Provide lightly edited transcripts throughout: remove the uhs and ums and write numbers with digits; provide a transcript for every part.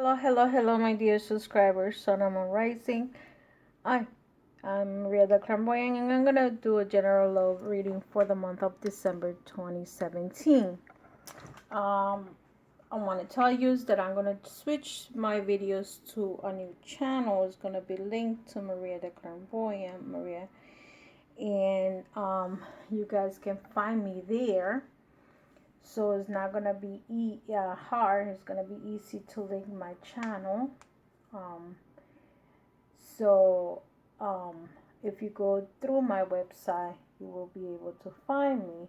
Hello, my dear subscribers. Sun I'm Rising. Hi, I'm Maria the Clairvoyant, and I'm gonna do a general love reading for the month of December 2017. I want to tell you that I'm gonna switch my videos to a new channel. It's gonna be linked to Maria the Clairvoyant, and you guys can find me there. So it's not gonna be hard. It's gonna be easy to link my channel. Um, So, um, if you go through my website, you will be able to find me.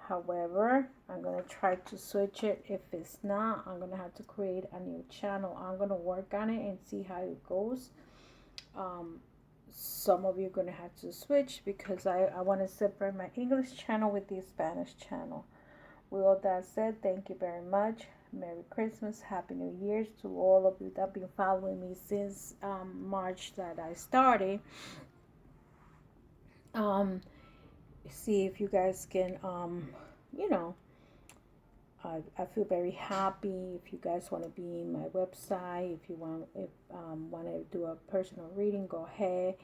However, I'm going to try to switch it. If it's not, I'm going to have to create a new channel. I'm going to work on it and see how it goes. Um, some of you are going to have to switch because I want to separate my English channel with the Spanish channel. With all that said, thank you very much. Merry Christmas, Happy New Year's to all of you that have been following me since March that I started. See if you guys can, you know, I feel very happy. If you guys want to be in my website, if you want to do a personal reading, go ahead.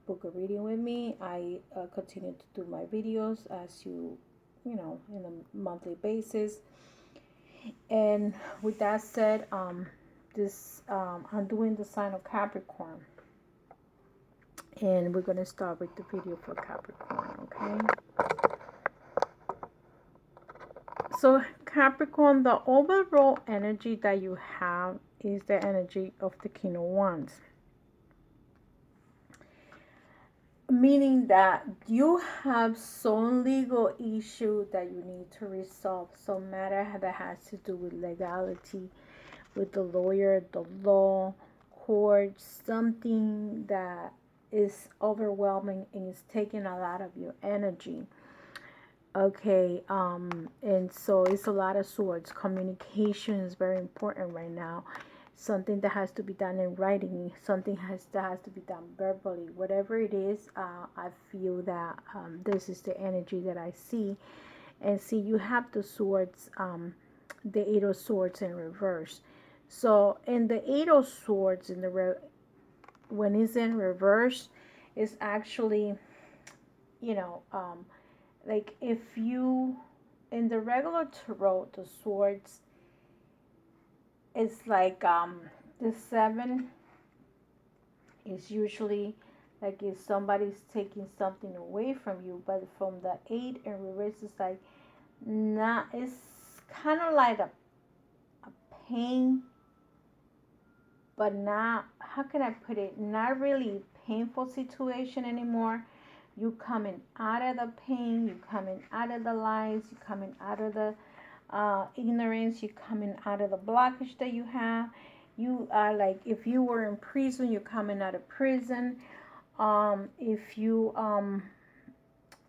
Book a reading with me. I continue to do my videos as you know, in a monthly basis. And with that said, I'm doing the sign of Capricorn, and we're gonna start with the video for Capricorn. Okay. So Capricorn, the overall energy that you have is the energy of the King of Wands, meaning that you have some legal issue that you need to resolve, some matter that has to do with legality, with the lawyer, the law, court, something that is overwhelming and is taking a lot of your energy. Okay, and so it's a lot of swords. Communication is very important right now. Something that has to be done in writing, something that has to be done verbally. Whatever it is, I feel that this is the energy that I see. And see, you have the swords, the Eight of Swords in reverse. So in the Eight of Swords when it's in reverse, it's actually, you know, like if you in the regular tarot, the swords, it's like the seven is usually like if somebody's taking something away from you, but from the eight in reverse, it's like not. It's kind of like a pain, but not. How can I put it? Not really painful situation anymore. You coming out of the pain, you coming out of the lies, you coming out of the ignorance, you coming out of the blockage that you have. You are like if you were in prison, you're coming out of prison. If you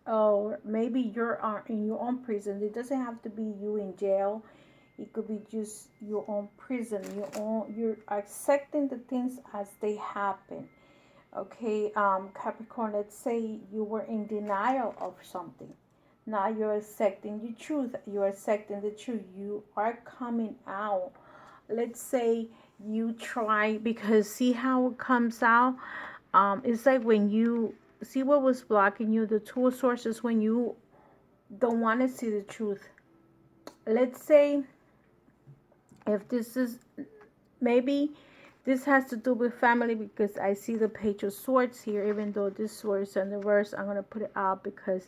or maybe you're in your own prison. It doesn't have to be you in jail. It could be just your own prison. You're accepting the things as they happen. Okay, Capricorn, let's say you were in denial of something. Now you're accepting the truth. You're accepting the truth. You are coming out. Let's say you try, because see how it comes out? It's like when you see what was blocking you, the two sources, when you don't want to see the truth. Let's say if this is maybe this has to do with family, because I see the Page of Swords here. Even though this sword is in the verse, I'm going to put it out because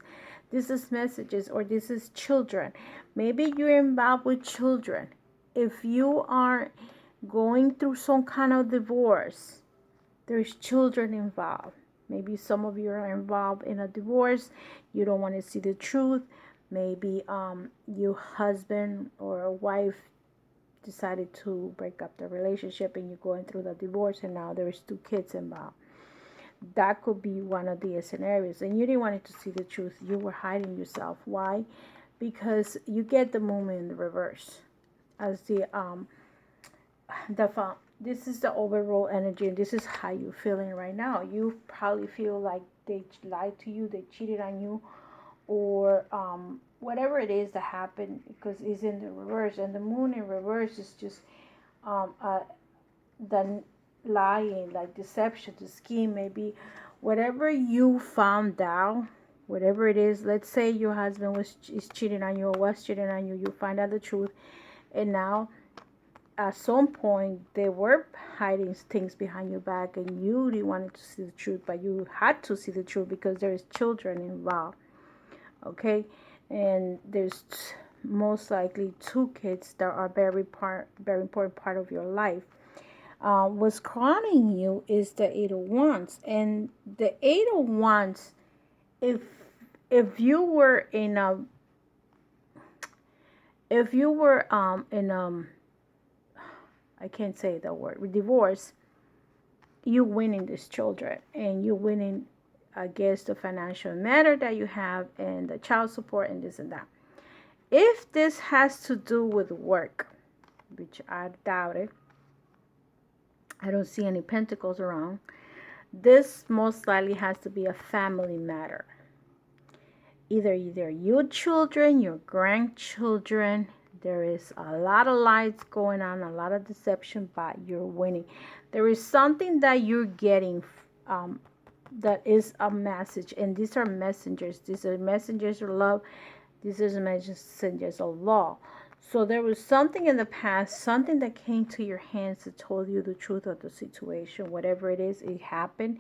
this is messages, or this is children. Maybe you're involved with children. If you are going through some kind of divorce, there's children involved. Maybe some of you are involved in a divorce. You don't want to see the truth. Maybe your husband or a wife decided to break up the relationship and you're going through the divorce, and now there's two kids involved. That could be one of the scenarios, and you didn't want to see the truth. You were hiding yourself. Why? Because you get the movement in the reverse as this is the overall energy, and this is how you're feeling right now. You probably feel like they lied to you, they cheated on you, or whatever it is that happened, because it's in the reverse, and the moon in reverse is just uh, the lying, like deception, the scheme, maybe whatever you found out, whatever it is. Let's say your husband is cheating on you or was cheating on you. You find out the truth, and now at some point they were hiding things behind your back, and you didn't want to see the truth, but you had to see the truth because there is children involved. Okay, and there's most likely two kids that are very important part of your life. What's crowning you is the Eight of Wands, and the Eight of Wands. If if you were in a if you were in I can't say the word divorce, you winning these children, and you winning, I guess, the financial matter that you have and the child support and this and that. If this has to do with work, which I doubt it, I don't see any pentacles around. This most likely has to be a family matter. Either your children, your grandchildren. There is a lot of lies going on, a lot of deception, but you're winning. There is something that you're getting that is a message, and these are messengers. These are messengers of love. These are messengers of law. So there was something in the past, something that came to your hands that told you the truth of the situation. Whatever it is, it happened.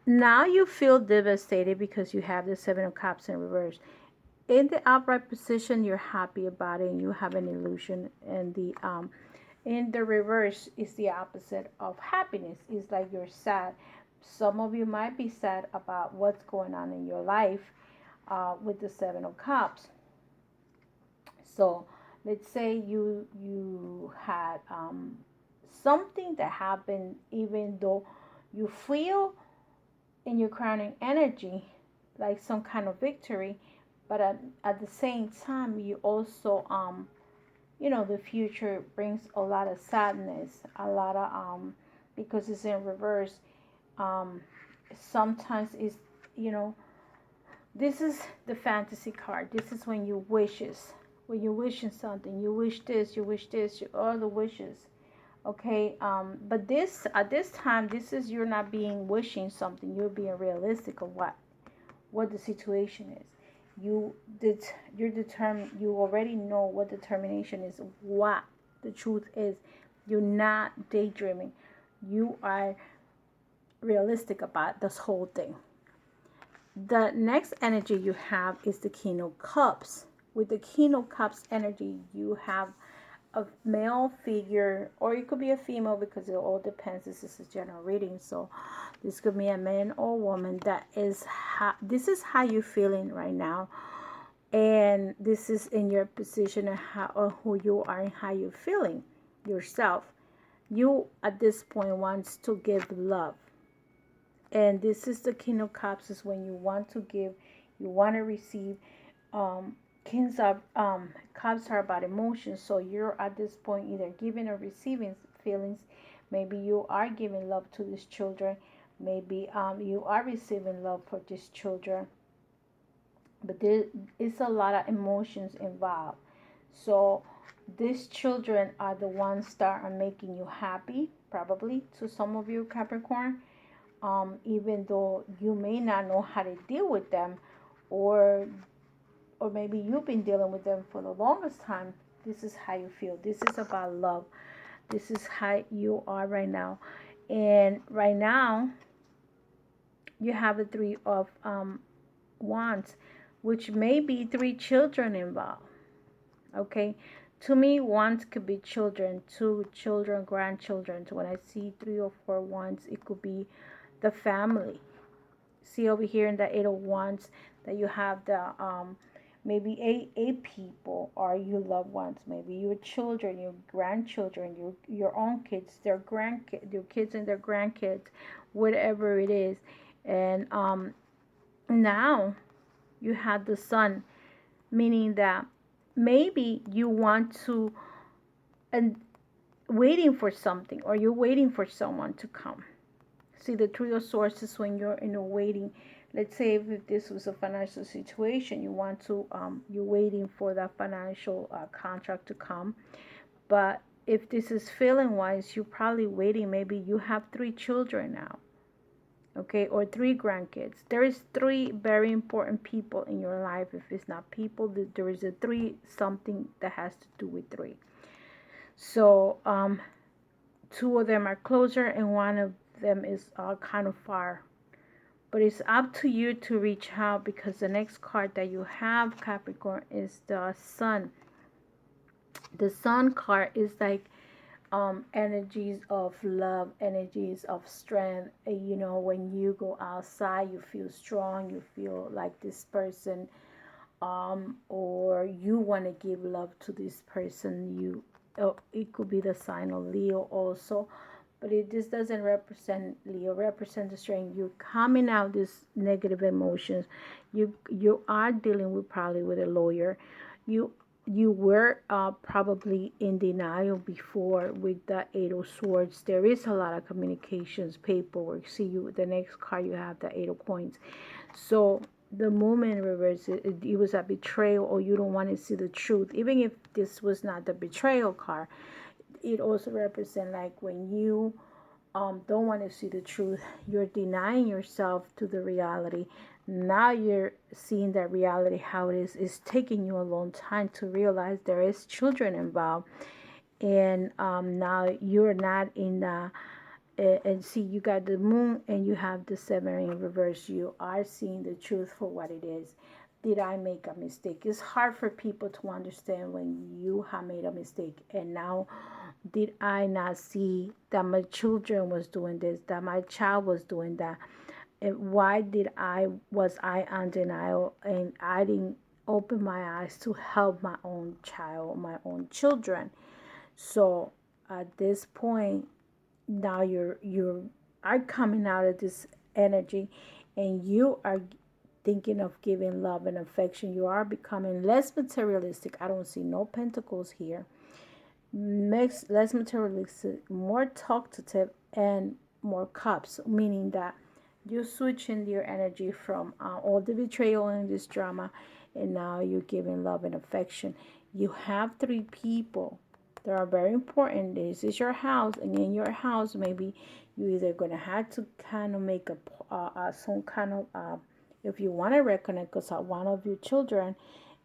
Now you feel devastated because you have the Seven of Cups in reverse. In the upright position, you're happy about it and you have an illusion. And in the reverse is the opposite of happiness. It's like you're sad. Some of you might be sad about what's going on in your life with the Seven of Cups. So let's say you had something that happened, even though you feel in your crowning energy like some kind of victory, but at the same time you also the future brings a lot of sadness, a lot of because it's in reverse. um Sometimes it's, you know this is the fantasy card. This is when you wishes, when you're wishing something, you wish this, you wish this, all the wishes. Okay, but this at this time, this is, you're not being wishing something, you're being realistic of what the situation is. You did, you're determined, you already know what determination is, what the truth is. You're not daydreaming, you are realistic about this whole thing. The next energy you have is the King of Cups. With the King of Cups energy, you have a male figure, or it could be a female, because it all depends. This is a general reading, so this could be a man or woman. That is how, this is how you're feeling right now, and this is in your position of how, or who you are and how you're feeling yourself. You at this point wants to give love, and this is the King of Cups. Is when you want to give, you want to receive. Kings of Cups are about emotions, so you're at this point either giving or receiving feelings. Maybe you are giving love to these children, maybe you are receiving love for these children, but there is a lot of emotions involved. So these children are the ones that are making you happy, probably to some of you, Capricorn. Even though you may not know how to deal with them, or maybe you've been dealing with them for the longest time. This is how you feel. This is about love. This is how you are right now. And right now, you have the Three of Wands, which may be three children involved. Okay? To me, wands could be children, two children, grandchildren. So when I see 3 or 4 wands, it could be the family. See over here in the Eight of Wands that you have the maybe eight people are your loved ones, maybe your children, your grandchildren, your own kids, their grandkids, your kids and their grandkids, whatever it is. And now you have the Sun, meaning that maybe you want to, and waiting for something, or you're waiting for someone to come. See, the Three of Swords is when you're in a waiting. Let's say if this was a financial situation, you want to, you're waiting for that financial contract to come, but if this is feeling wise, you're probably waiting. Maybe you have 3 children now, okay, or 3 grandkids. There is 3 very important people in your life. If it's not people, there is a 3 something that has to do with 3. So 2 of them are closer and 1 of them is kind of far. But it's up to you to reach out, because the next card that you have, Capricorn, is the Sun. The Sun card is like energies of love, energies of strength. You know, when you go outside, you feel strong, you feel like this person, or you want to give love to this person. It could be the sign of Leo also, but this doesn't represent Leo. Represent the strength. You're coming out these negative emotions. You are dealing with, probably with a lawyer. You were probably in denial before with the 8 of Swords. There is a lot of communications, paperwork. See, you, the next card you have the 8 of Coins. So the moment in reverse, it was a betrayal, or you don't want to see the truth. Even if this was not the betrayal card, it also represents like when you don't want to see the truth, you're denying yourself to the reality. Now you're seeing that reality how it is. It's taking you a long time to realize there is children involved, and now you're not in the and see, you got the Moon and you have the 7 in reverse. You are seeing the truth for what it is. Did I make a mistake? It's hard for people to understand when you have made a mistake. And now, did I not see that my children was doing this, that my child was doing that? And why was I on denial, and I didn't open my eyes to help my own child, my own children? So at this point, now you are coming out of this energy, and you are thinking of giving love and affection. You are becoming less materialistic. I don't see no pentacles here. Makes less materialistic, more talkative, and more cups, meaning that you switch in your energy from all the betrayal and this drama, and now you're giving love and affection. You have 3 people that are very important. This is your house, and in your house, maybe you either gonna have to kind of make some kind of if you want to reconnect, because one of your children,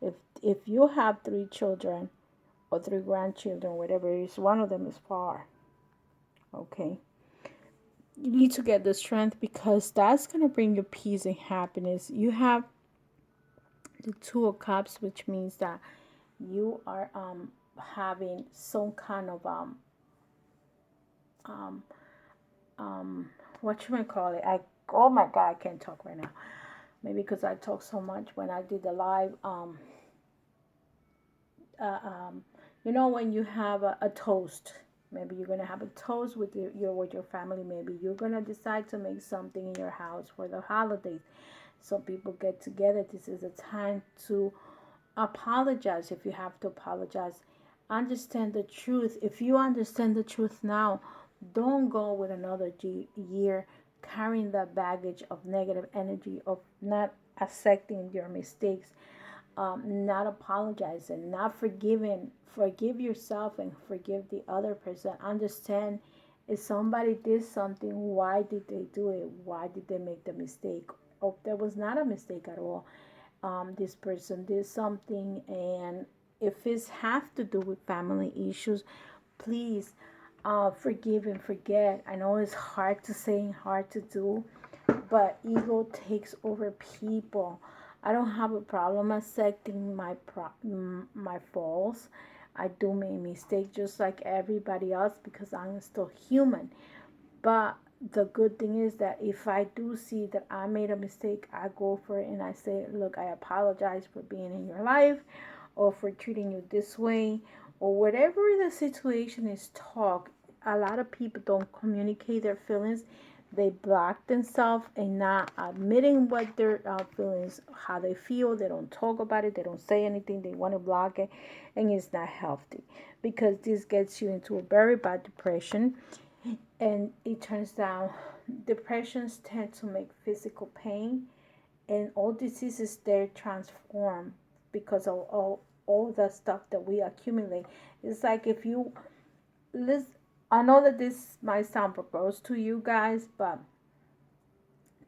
if you have 3 children or 3 grandchildren, whatever it is, one of them is far. Okay, you need to get the strength, because that's gonna bring you peace and happiness. You have the 2 of Cups, which means that you are having some kind of um what you might call it. Oh my God, I can't talk right now. Maybe because I talk so much when I did the live. Uh, um, you know, when you have a toast. Maybe you're gonna have a toast with your family. Maybe you're gonna decide to make something in your house for the holidays. So people get together. This is a time to apologize if you have to apologize. Understand the truth. If you understand the truth now, don't go with another year carrying that baggage of negative energy, of not accepting your mistakes, not apologizing, not forgiving. Forgive yourself and forgive the other person. Understand, if somebody did something, why did they do it? Why did they make the mistake? Or there was not a mistake at all. This person did something, and if it's have to do with family issues, please forgive and forget. I know it's hard to say and hard to do, but ego takes over people. I don't have a problem accepting my faults. I do make mistakes just like everybody else, because I'm still human. But the good thing is that if I do see that I made a mistake, I go for it and I say, look, I apologize for being in your life, or for treating you this way, or whatever the situation is. Talk. A lot of people don't communicate their feelings. They block themselves and not admitting what their feelings, how they feel. They don't talk about it. They don't say anything. They want to block it, and it's not healthy, because this gets you into a very bad depression. And it turns down, depressions tend to make physical pain, and all diseases, they transform because of all the stuff that we accumulate. It's like if you Listen, I know that this might sound gross to you guys, but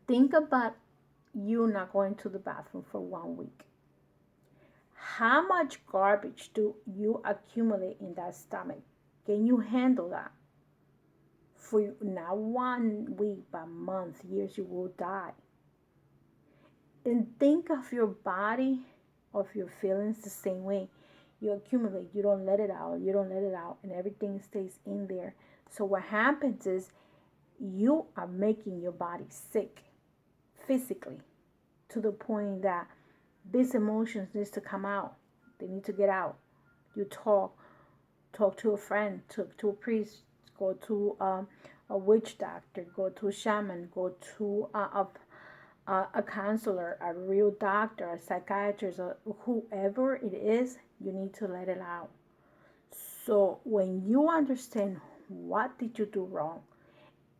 think about you not going to the bathroom for 1 week. How much garbage do you accumulate in that stomach? Can you handle that? For not 1 week, but months, years, you will die. And think of your body, of your feelings the same way. You accumulate, you don't let it out, you don't let it out, and everything stays in there. So what happens is you are making your body sick physically to the point that these emotions needs to come out. They need to get out. You talk to a friend, to a priest, go to a witch doctor, go to a shaman, go to a counselor, a real doctor, a psychiatrist, or whoever it is. You need to let it out. So when you understand what did you do wrong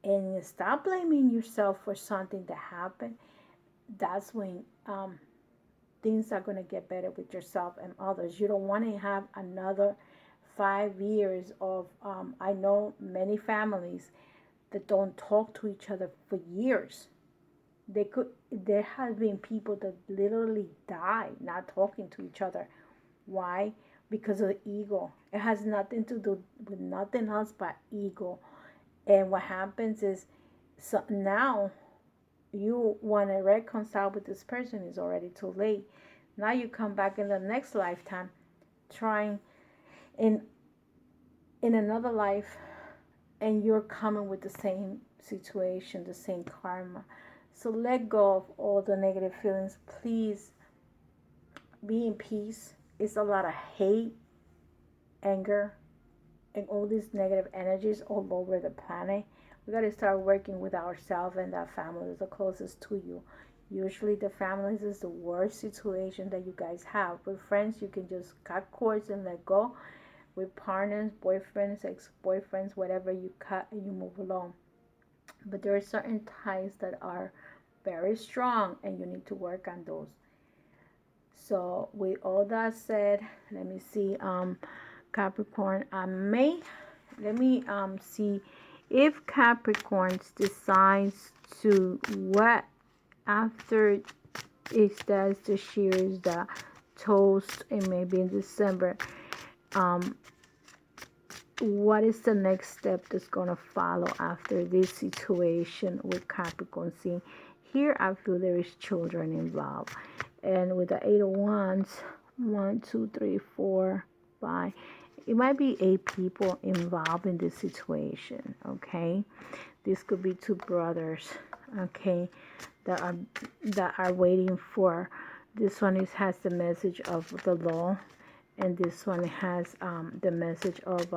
and stop blaming yourself for something that happened, that's when things are going to get better with yourself and others. You don't want to have another 5 years of I know many families that don't talk to each other for years. There have been people that literally die not talking to each other. Why? Because of the ego. It has nothing to do with nothing else but ego. And what happens is, so now you want to reconcile with this person, is already too late. Now you come back in the next lifetime trying in another life, and you're coming with the same situation, the same karma. So let go of all the negative feelings. Please be in peace. It's a lot of hate, anger, and all these negative energies all over the planet. We got to start working with ourselves and that family is the closest to you. Usually the families is the worst situation that you guys have. With friends, you can just cut cords and let go. With partners, boyfriends, ex-boyfriends, whatever, you cut and you move along. But there are certain ties that are very strong and you need to work on those. So with all that said, let me see, Capricorn, let me see if Capricorn decides to what after it does the shears, the toast, and maybe in December, what is the next step that's going to follow after this situation with Capricorn? See, here I feel there is children involved. And with the 8 of Wands, 1, 2, 3, 4, 5, it might be 8 people involved in this situation, okay? This could be 2 brothers, okay, that are waiting for. This one has the message of the law, and this one has the message of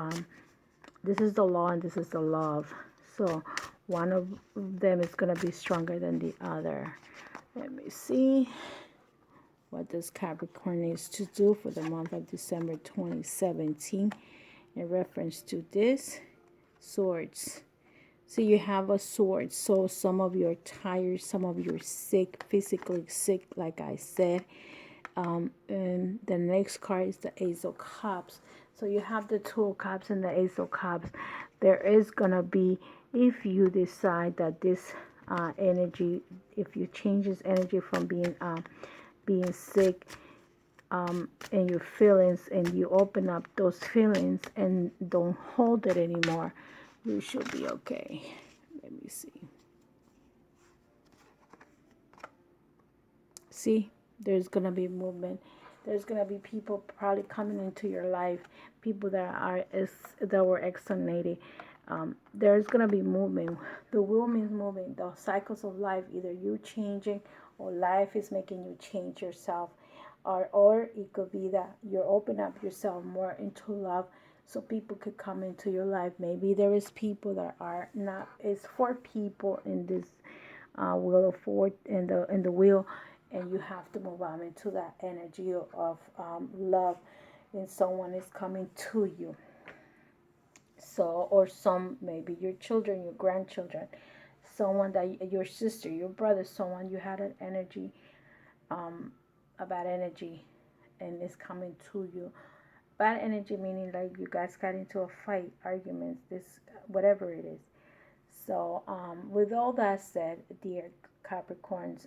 this is the law and this is the love. So one of them is going to be stronger than the other. Let me see. What does Capricorn needs to do for the month of December 2017 in reference to this? Swords. So you have a sword. So some of you are tired, some of you are sick, physically sick, like I said. And the next card is the Ace of Cups. So you have the 2 of Cups and the Ace of Cups. There is going to be, if you decide that this energy, if you change this energy from being sick and your feelings, and you open up those feelings and don't hold it anymore, you should be okay. Let me see. See, there's going to be movement. There's going to be people probably coming into your life, people that were exonerated. There's going to be movement. The wheel means moving. The cycles of life, either you changing or life is making you change yourself. Or it could be that you open up yourself more into love so people could come into your life. Maybe there is people that are not, it's 4 people in this wheel of 4 in the wheel, and you have to move on into that energy of love, and someone is coming to you. So, or some, maybe your children, your grandchildren, someone that, your sister, your brother, someone you had an energy, a bad energy, and is coming to you. Bad energy meaning like you guys got into a fight, arguments, this, whatever it is. So, with all that said, dear Capricorns,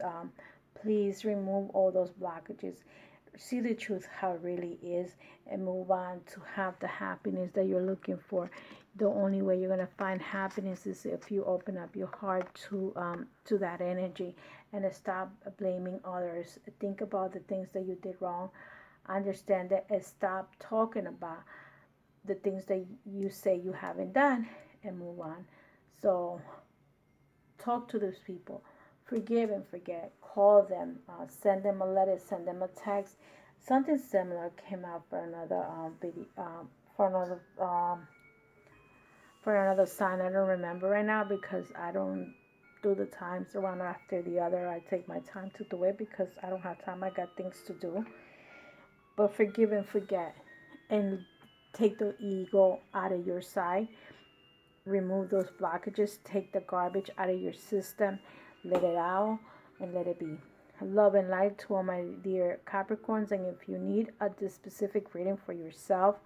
please remove all those blockages. See the truth how it really is and move on to have the happiness that you're looking for. The only way you're going to find happiness is if you open up your heart to that energy and stop blaming others. Think about the things that you did wrong. Understand that and stop talking about the things that you say you haven't done and move on. So talk to those people, forgive and forget, call them, send them a letter, send them a text. Something similar came out for another video, for another sign. I don't remember right now because I don't do the times one after the other. I take my time to do it because I don't have time. I got things to do. But forgive and forget, and take the ego out of your side. Remove those blockages, take the garbage out of your system, let it out, and let it be. Love and light to all my dear Capricorns. And if you need this specific reading for yourself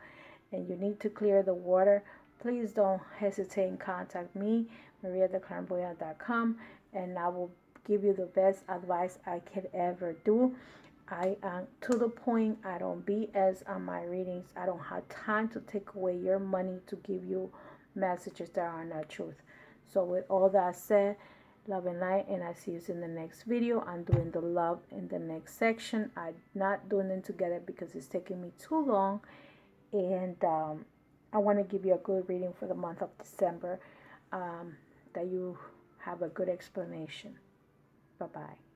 and you need to clear the water, please don't hesitate and contact me, mariatheclairvoyant.com, and I will give you the best advice I could ever do. I am to the point. I don't BS on my readings. I don't have time to take away your money to give you messages that are not truth. So with all that said, love and light, and I see you in the next video. I'm doing the love in the next section. I'm not doing them together because it's taking me too long, and I want to give you a good reading for the month of December, that you have a good explanation. Bye bye.